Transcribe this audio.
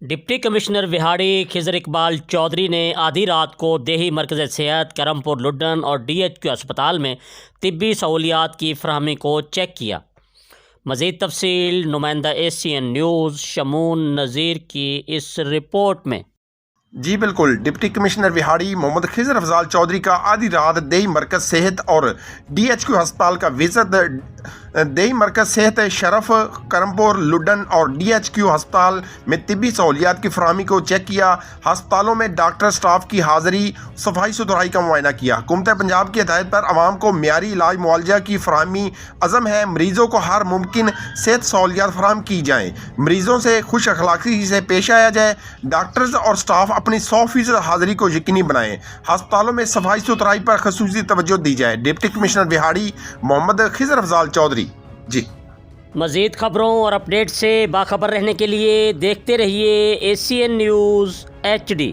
Deputy commissioner Vehari خضر اقبال چودھری نے آدھی رات کو دیہی مرکز صحت کرم پور لڈن اور DHQ ہسپتال میں طبی سہولیات کی فراہمی کو چیک کیا۔ مزید تفصیل نمائندہ ACN نیوز شمون نذیر کی اس رپورٹ میں۔ جی بالکل، ڈپٹی کمشنر وہاڑی محمد خضر افضال چودھری کا آدھی رات دیہی مرکز صحت اور DHQ ہسپتال کا وزٹ دیہی مرکز صحت شرف کرمپور لڈن اور DHQ ہسپتال میں طبی سہولیات کی فراہمی کو چیک کیا۔ ہسپتالوں میں ڈاکٹر سٹاف کی حاضری، صفائی ستھرائی کا معائنہ کیا۔ حکومت پنجاب کی ہدایت پر عوام کو معیاری علاج معالجہ کی فراہمی عزم ہے۔ مریضوں کو ہر ممکن صحت سہولیات فراہم کی جائیں، مریضوں سے خوش اخلاقی سے پیش آیا جائے، ڈاکٹرز اور سٹاف اپنی 100% حاضری کو یقینی بنائیں، ہسپتالوں میں صفائی ستھرائی پر خصوصی توجہ دی جائے۔ ڈپٹی کمشنر وہاڑی محمد خضر افضال چودھری۔ جی مزید خبروں اور اپڈیٹ سے باخبر رہنے کے لیے دیکھتے رہیے ACN نیوز HD۔